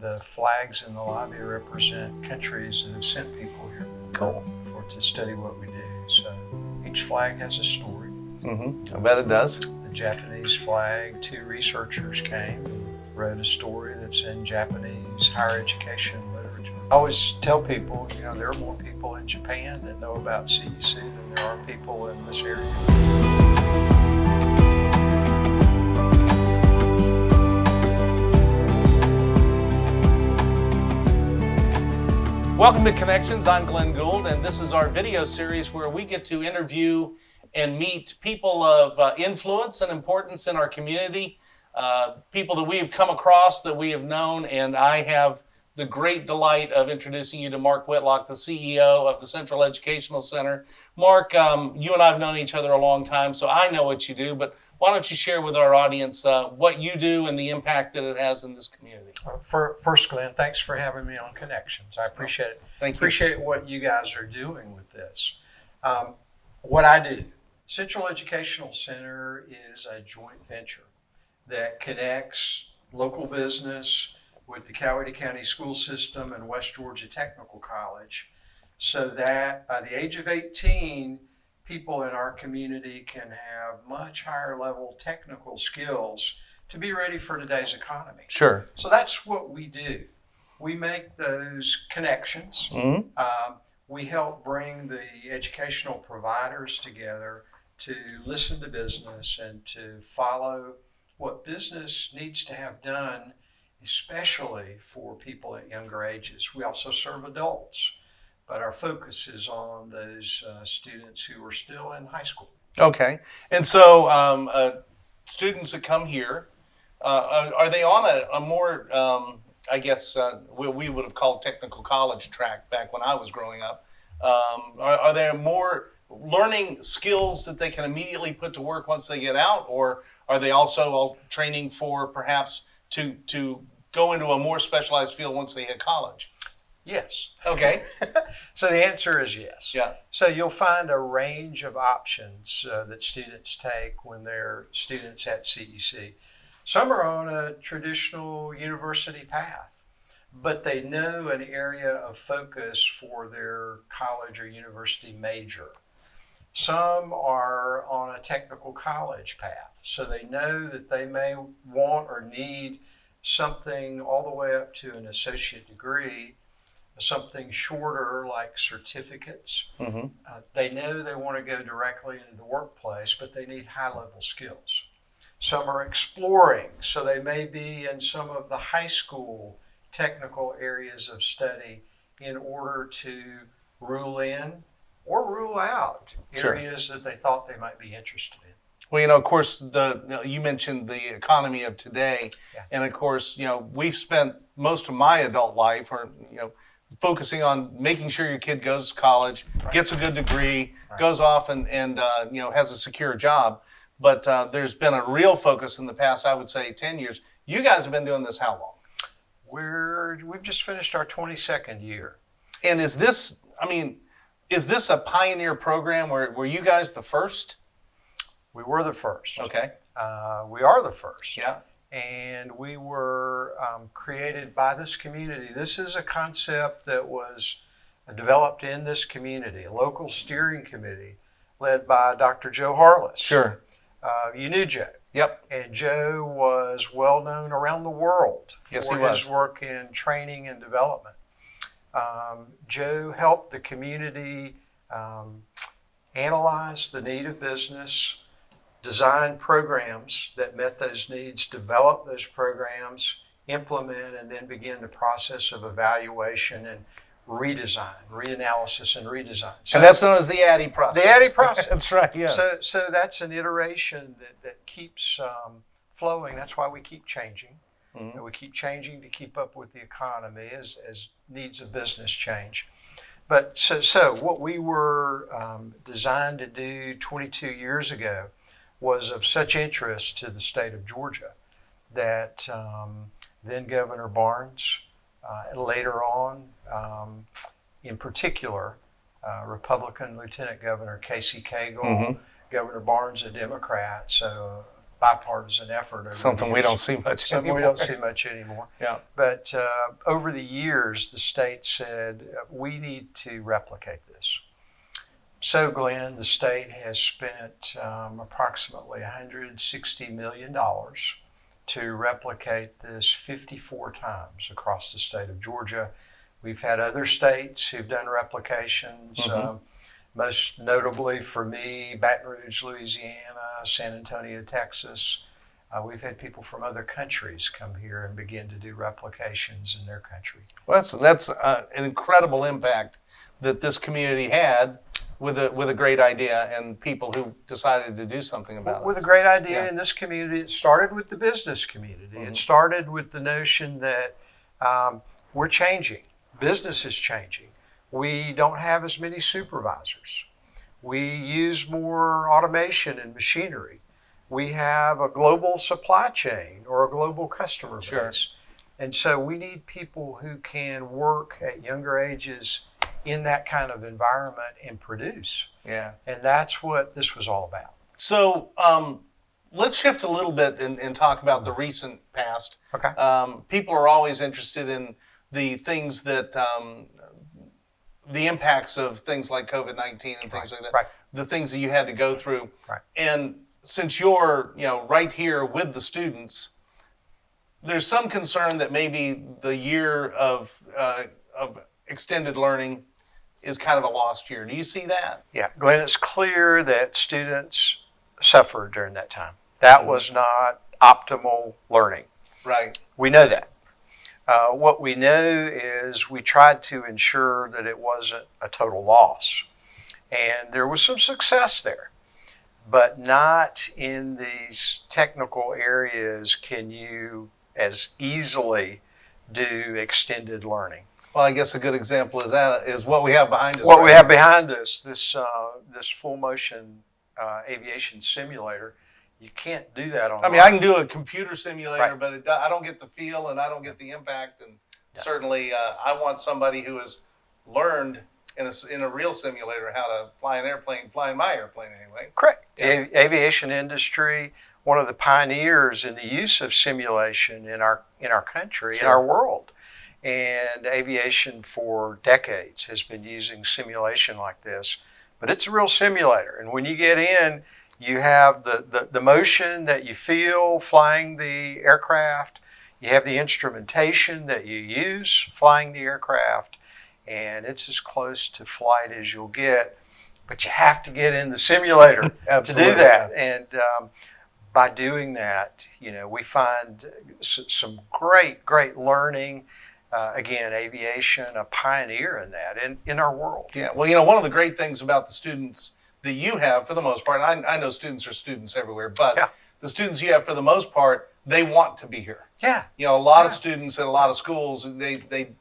the flags in the lobby represent countries that have sent people here. Cool. To study what we do. So each flag has a story. I bet it does. The Japanese flag, 2 researchers came and wrote a story that's in Japanese higher education literature. I always tell people, there are more people in Japan that know about CEC than there are people in this area. Welcome to Connections. I'm Glenn Gould, and this is our video series where we get to interview and meet people of influence and importance in our community, people that we have come across, that we have known, and I have the great delight of introducing you to Mark Whitlock, the CEO of the Central Educational Center. Mark, you and I have known each other a long time, so I know what you do, but why don't you share with our audience what you do and the impact that it has in this community? First, Glenn, thanks for having me on Connections. I appreciate it. Thank you. Appreciate what you guys are doing with this. What I do, Central Educational Center is a joint venture that connects local business with the Coweta County school system and West Georgia Technical College, so that by the age of 18, people in our community can have much higher level technical skills to be ready for today's economy. Sure. So that's what we do. We make those connections. We help bring the educational providers together to listen to business and to follow what business needs to have done, especially for people at younger ages. We also serve adults, but our focus is on those students who are still in high school. Okay. And so students that come here, are they on a more, I guess, what we would have called technical college track back when I was growing up? Are there more learning skills that they can immediately put to work once they get out, or are they also all training for perhaps to go into a more specialized field once they hit college? Yes. Okay. So the answer is yes. Yeah. So you'll find a range of options that students take when they're students at CEC. Some are on a traditional university path, but they know an area of focus for their college or university major. Some are on a technical college path, so they know that they may want or need something all the way up to an associate degree, something shorter like certificates. They know they want to go directly into the workplace, but they need high-level skills. Some are exploring, so they may be in some of the high school technical areas of study in order to rule in or rule out areas that they thought they might be interested in. Well, of course, you mentioned the economy of today, and of course, we've spent most of my adult life, focusing on making sure your kid goes to college, gets a good degree, goes off and has a secure job. But there's been a real focus in the past, I would say, 10 years. You guys have been doing this how long? We've just finished our 22nd year. And is this a pioneer program? Were you guys the first? We were the first. Okay. We are the first. Yeah. And we were created by this community. This is a concept that was developed in this community, a local steering committee led by Dr. Joe Harless. Sure. You knew Joe. Yep. And Joe was well known around the world for his work in training and development. Joe helped the community analyze the need of business, design programs that met those needs, develop those programs, implement, and then begin the process of evaluation and redesign, reanalysis, and redesign. So, and that's known as the ADDIE process. The ADDIE process. That's right, yeah. So that's an iteration that keeps flowing. That's why we keep changing. We keep changing to keep up with the economy as needs of business change. But so what we were designed to do 22 years ago was of such interest to the state of Georgia that then Governor Barnes, later on, in particular, Republican Lieutenant Governor Casey Cagle, Governor Barnes a Democrat, so bipartisan effort over Something the we years. don't see much Something anymore. we don't see much anymore. Yeah. But over the years, the state said, we need to replicate this. So, Glenn, the state has spent approximately $160 million to replicate this 54 times across the state of Georgia. We've had other states who've done replications, most notably for me, Baton Rouge, Louisiana, San Antonio, Texas. We've had people from other countries come here and begin to do replications in their country. Well, that's an incredible impact that this community had with a great idea and people who decided to do something about it. With a great idea in this community, it started with the business community. It started with the notion that we're changing. Business is changing. We don't have as many supervisors. We use more automation and machinery. We have a global supply chain or a global customer base. And so we need people who can work at younger ages in that kind of environment and produce. Yeah. And that's what this was all about. So let's shift a little bit and talk about the recent past. Okay. People are always interested in the things that, the impacts of things like COVID-19 and things like that. Right. The things that you had to go through. Right. And since you're, right here with the students, there's some concern that maybe the year of extended learning is kind of a lost year. Do you see that? Yeah, Glenn, it's clear that students suffered during that time. That was not optimal learning. Right. We know that. What we know is we tried to ensure that it wasn't a total loss. And there was some success there. But not in these technical areas can you as easily do extended learning. Well, I guess a good example is what we have behind us. What we have behind us, this full motion aviation simulator, you can't do that online. I mean, I can do a computer simulator, Right. but I don't get the feel and I don't get the impact. And certainly, I want somebody who has learned in a real simulator how to fly an airplane, flying my airplane anyway. Correct. Yeah. The aviation industry, one of the pioneers in the use of simulation in our country, in our world. And aviation for decades has been using simulation like this. But it's a real simulator. And when you get in, you have the motion that you feel flying the aircraft. You have the instrumentation that you use flying the aircraft. And it's as close to flight as you'll get. But you have to get in the simulator to do that. And by doing that, we find some great learning. Again, aviation, a pioneer in that, in our world. Yeah, well, one of the great things about the students that you have, for the most part, I know students are students everywhere, but the students you have, for the most part, they want to be here. Yeah. A lot of students at a lot of schools, they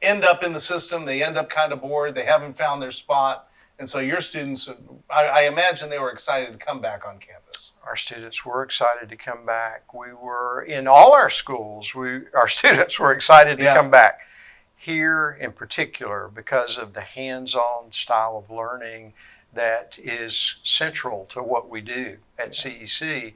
end up in the system, they end up kind of bored, they haven't found their spot. And so your students, I imagine they were excited to come back on campus. Our students were excited to come back. We were in all our schools. Our students were excited to come back. Here in particular, because of the hands-on style of learning that is central to what we do at CEC,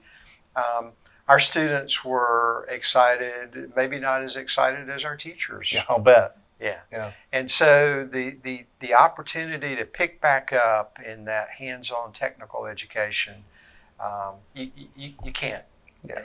our students were excited, maybe not as excited as our teachers. Yeah, I'll bet. Yeah. And so the opportunity to pick back up in that hands-on technical education, you can't.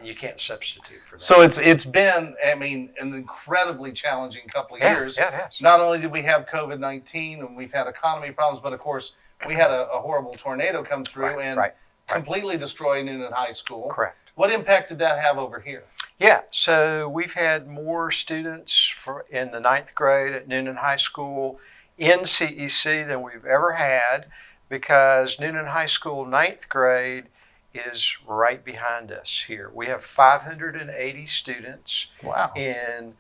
You can't substitute for that. So it's been, an incredibly challenging couple of years. Yeah, it has. Not only did we have COVID-19 and we've had economy problems, but of course we had a horrible tornado come through and completely destroy Noonan High School. Correct. What impact did that have over here? Yeah, so we've had more students in the 9th grade at Noonan High School in CEC than we've ever had, because Noonan High School 9th grade is right behind us here. We have 580 students in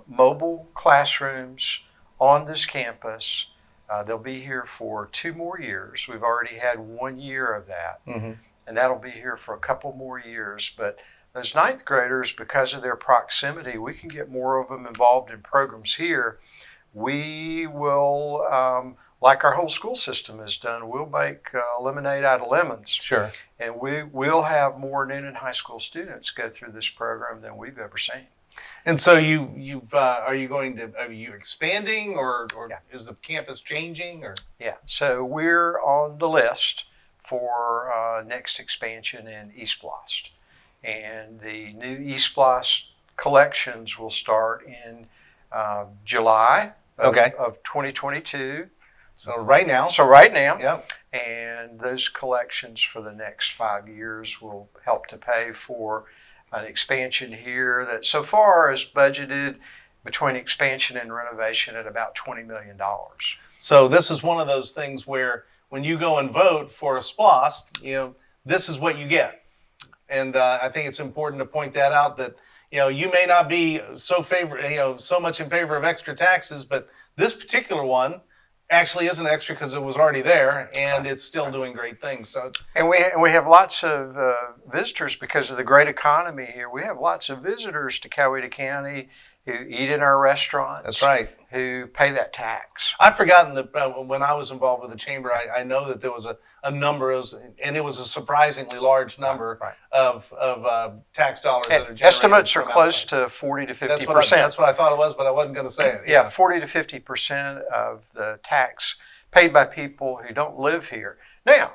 mobile classrooms on this campus. They'll be here for 2 more years. We've already had 1 year of that, and that'll be here for a couple more years. But those 9th graders, because of their proximity, we can get more of them involved in programs here. we will, like our whole school system has done, we'll make lemonade out of lemons. Sure. And we'll have more Noonan High School students go through this program than we've ever seen. And so are you expanding or Yeah. is the campus changing or? Yeah, so we're on the list for next expansion in SPLOST. And the new SPLOST collections will start in July of 2022. So right now. So right now. Yep. And those collections for the next 5 years will help to pay for an expansion here that so far is budgeted between expansion and renovation at about $20 million. So this is one of those things where when you go and vote for a SPLOST, this is what you get. And I think it's important to point that out that, you may not be so much in favor of extra taxes, but this particular one actually isn't extra because it was already there and it's still doing great things. So, and we have lots of visitors because of the great economy here. We have lots of visitors to Coweta County who eat in our restaurants. That's right. Who pay that tax. I've forgotten that when I was involved with the chamber, I know that there was a number, and it was a surprisingly large number of tax dollars that are generated. Estimates are close to 40 to 50%. That's what I thought it was, but I wasn't going to say it. Yeah, 40 to 50% of the tax paid by people who don't live here. Now,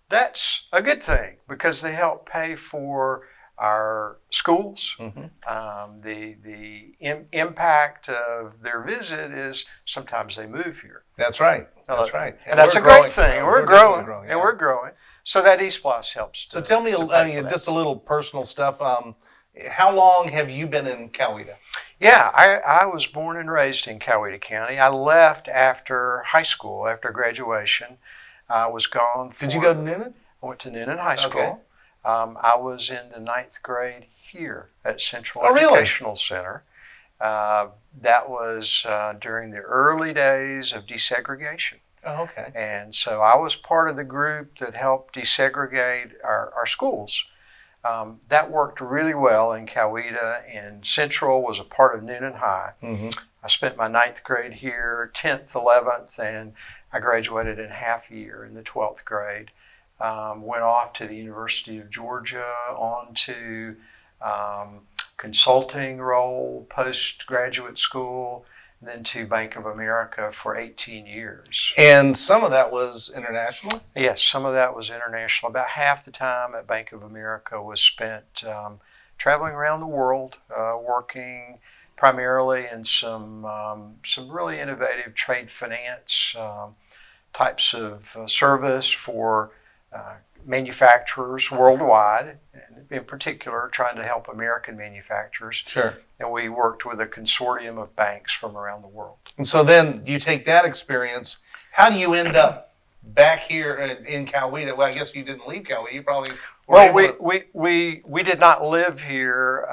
that's a good thing because they help pay for our schools. The impact of their visit is sometimes they move here. That's right. That's right. And that's a great thing. We're growing. And we're growing. So that SPLOST helps. So tell me just a little personal stuff. How long have you been in Coweta? Yeah, I was born and raised in Coweta County. I left after high school, after graduation. I was gone for... Did you go to Noonan? I went to Noonan High School. Okay. I was in the 9th grade here at Central really? Educational Center. That was during the early days of desegregation. Oh, okay. And so I was part of the group that helped desegregate our schools. That worked really well in Coweta, and Central was a part of Noonan High. I spent my 9th grade here, 10th, 11th, and I graduated in half year in the 12th grade. Went off to the University of Georgia, on to consulting role, postgraduate school, then to Bank of America for 18 years. And some of that was international? Yes, some of that was international. About half the time at Bank of America was spent traveling around the world, working primarily in some really innovative trade finance types of service for manufacturers worldwide, and in particular trying to help American manufacturers. Sure. And we worked with a consortium of banks from around the world. And so then you take that experience. How do you end up back here in Coweta? Well, I guess you didn't leave Coweta. You probably we did not live here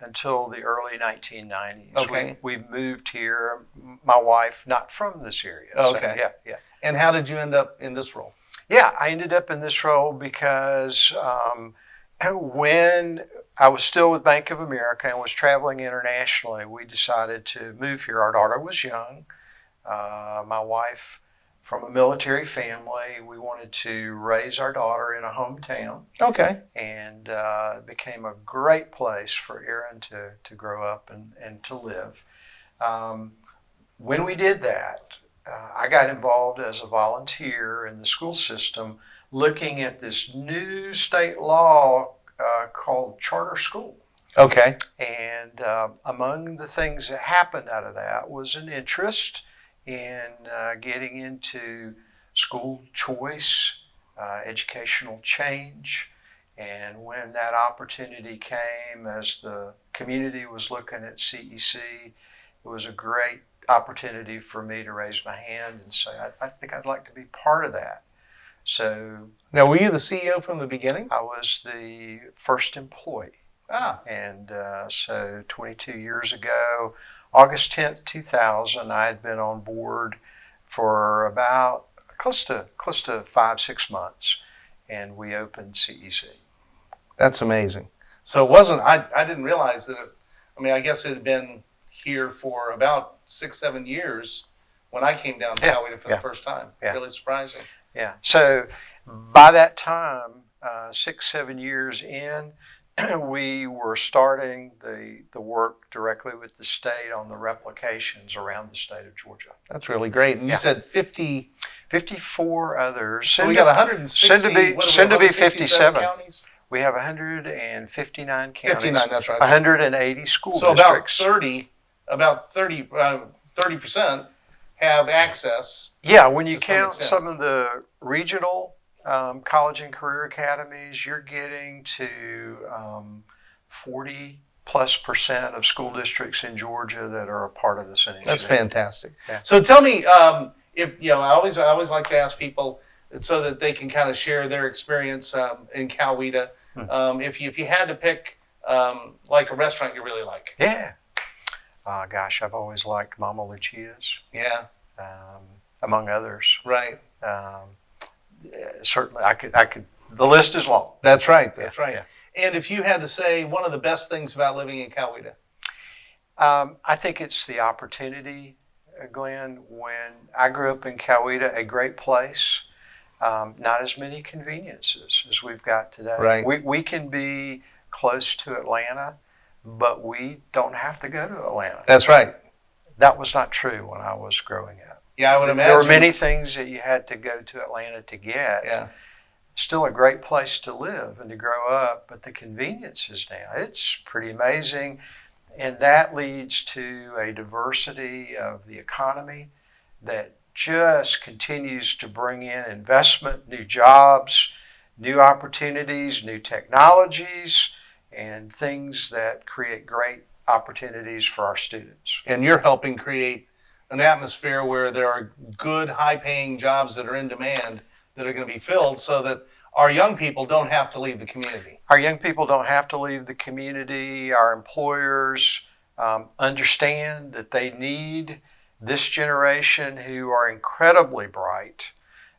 until the early 1990s. Okay. We moved here. My wife, not from this area. Okay. So, yeah. And how did you end up in this role? Yeah, I ended up in this role because when I was still with Bank of America and was traveling internationally, we decided to move here. Our daughter was young. My wife, from a military family, we wanted to raise our daughter in a hometown. Okay. And it became a great place for Erin to grow up and to live. When we did that, I got involved as a volunteer in the school system looking at this new state law called charter school. Okay. And among the things that happened out of that was an interest in getting into school choice, educational change. And when that opportunity came, as the community was looking at CEC, it was a great opportunity for me to raise my hand and say, I think I'd like to be part of that. So now, were you the CEO from the beginning? I was the first employee. Ah. And so 22 years ago, August 10th, 2000, I had been on board for about close to 5-6 months, and we opened CEC. That's amazing. So it wasn't, I didn't realize that, I guess it had been here for about 6-7 years when I came down to Coweta for the first time. Really surprising. Yeah. So by that time, 6-7 years in, we were starting the work directly with the state on the replications around the state of Georgia. That's really great. And you said 54 others. So we got 160. Soon to be 57 counties. We have 159 counties. 59, that's right. 180 school districts. So about 30% have access. Yeah, when you count some of the regional college and career academies, you're getting to 40+% of school districts in Georgia that are a part of this initiative. That's fantastic. Yeah. So tell me, if I always like to ask people so that they can kind of share their experience in Coweta. If you had to pick like a restaurant you really like. Yeah. Gosh, I've always liked Mama Lucia's. Yeah. Among others. Right. Certainly, I could. The list is long. That's right. That's right. Yeah. And if you had to say one of the best things about living in Coweta, I think it's the opportunity, Glenn. When I grew up in Coweta, a great place, not as many conveniences as we've got today. Right. We can be close to Atlanta, but we don't have to go to Atlanta. That's right. That was not true when I was growing up. Yeah, I would imagine. There were many things that you had to go to Atlanta to get. Yeah. Still a great place to live and to grow up, but the conveniences now, it's pretty amazing. And that leads to a diversity of the economy that just continues to bring in investment, new jobs, new opportunities, new technologies, and things that create great opportunities for our students. And you're helping create an atmosphere where there are good, high-paying jobs that are in demand that are going to be filled so that our young people don't have to leave the community. Our young people don't have to leave the community. Our employers understand that they need this generation who are incredibly bright.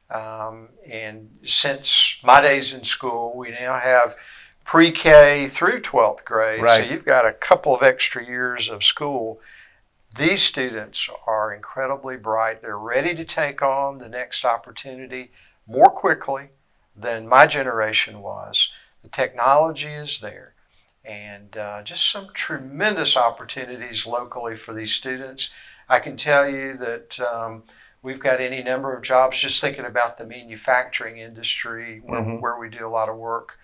And since my days in school, we now have pre-K through 12th grade. Right. So you've got a couple of extra years of school. These students are incredibly bright. They're ready to take on the next opportunity more quickly than my generation was. The technology is there. And just some tremendous opportunities locally for these students. I can tell you that we've got any number of jobs, just thinking about the manufacturing industry where we do a lot of work,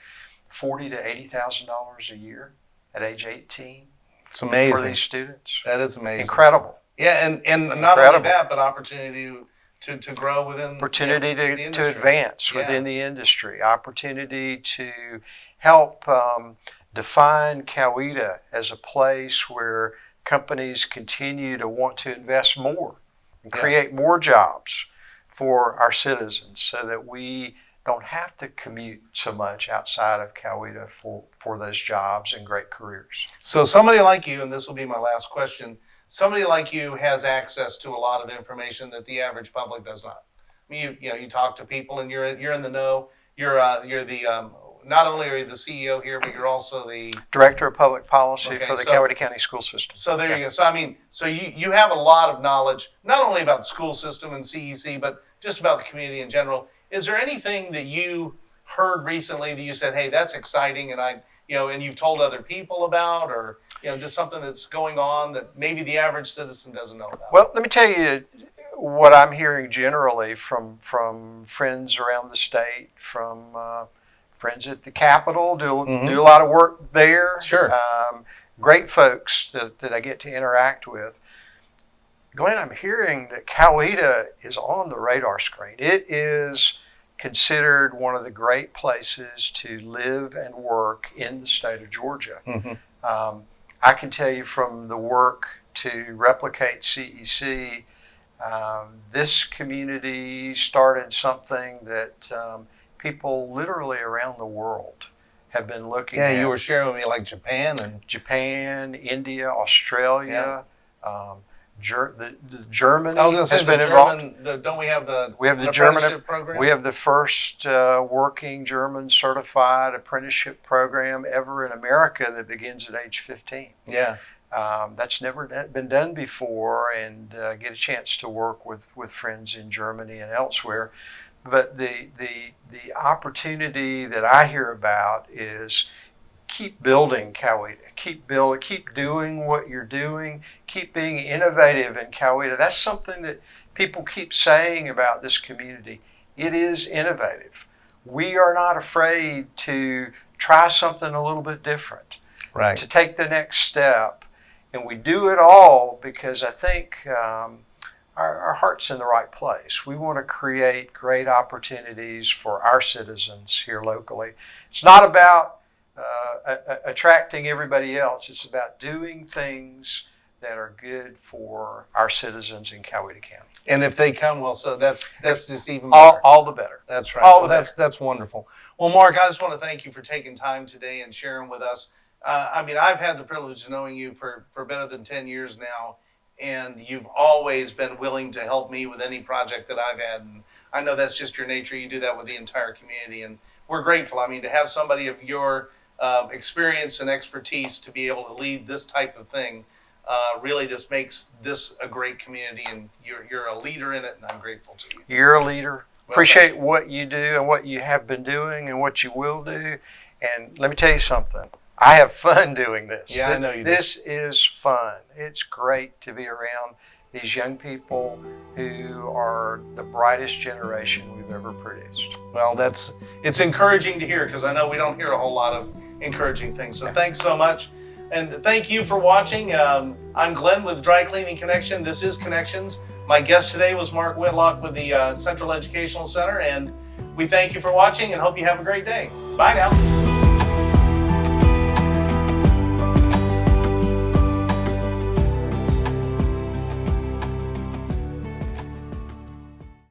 $40,000 to $80,000 a year at age 18. It's amazing. For these students. That is amazing. Incredible. Yeah, and not only that, but opportunity to grow within opportunity the to advance within the industry, opportunity to help define Coweta as a place where companies continue to want to invest more and create more jobs for our citizens so that we don't have to commute so much outside of Coweta for those jobs and great careers. So somebody like you, and this will be my last question, somebody like you has access to a lot of information that the average public does not. I mean, you talk to people and you're in the know. You're the not only are you the CEO here, but you're also the Director of Public Policy for the Coweta County School System. So there you go. So I mean, so you have a lot of knowledge, not only about the school system and CEC, but just about the community in general. Is there anything that you heard recently that you said, hey, that's exciting, and and you've told other people about, or just something that's going on that maybe the average citizen doesn't know about? Well, let me tell you what I'm hearing generally from friends around the state, from friends at the Capitol, do a lot of work there. Sure. Great folks that I get to interact with. Glenn, I'm hearing that Coweta is on the radar screen. It is considered one of the great places to live and work in the state of Georgia. I can tell you from the work to replicate CEC, this community started something that people literally around the world have been looking at. Yeah, you were sharing with me like Japan, India, Australia. Germany I was going to say has been involved. Don't we have the German Apprenticeship Program? We have the first working German certified apprenticeship program ever in America that begins at age 15. Yeah. That's never been done before, and get a chance to work with friends in Germany and elsewhere. But the opportunity that I hear about is keep building Coweta, keep doing what you're doing, keep being innovative in Coweta. That's something that people keep saying about this community. It is innovative. We are not afraid to try something a little bit different, Right. to take the next step. And we do it all because I think our heart's in the right place. We want to create great opportunities for our citizens here locally. It's not about attracting everybody else. It's about doing things that are good for our citizens in Coweta County. And if they come, well, so that's just even better. All the better. That's right. All Well, the that's wonderful. Well, Mark, I just want to thank you for taking time today and sharing with us. I mean, I've had the privilege of knowing you for better than 10 years now, and you've always been willing to help me with any project that I've had. And I know that's just your nature. You do that with the entire community, and we're grateful. I mean, to have somebody of your experience and expertise to be able to lead this type of thing really just makes this a great community, and you're a leader in it, and I'm grateful to you. You're a leader. Well, Appreciate what you do and what you have been doing and what you will do. And let me tell you something. I have fun doing this. Yeah, I know you do. This is fun. It's great to be around these young people who are the brightest generation we've ever produced. Well, it's encouraging to hear, because I know we don't hear a whole lot of encouraging things. So thanks so much. And thank you for watching. I'm Glenn with Dry Cleaning Connection. This is Connections. My guest today was Mark Whitlock with the Central Educational Center, and we thank you for watching and hope you have a great day. Bye now.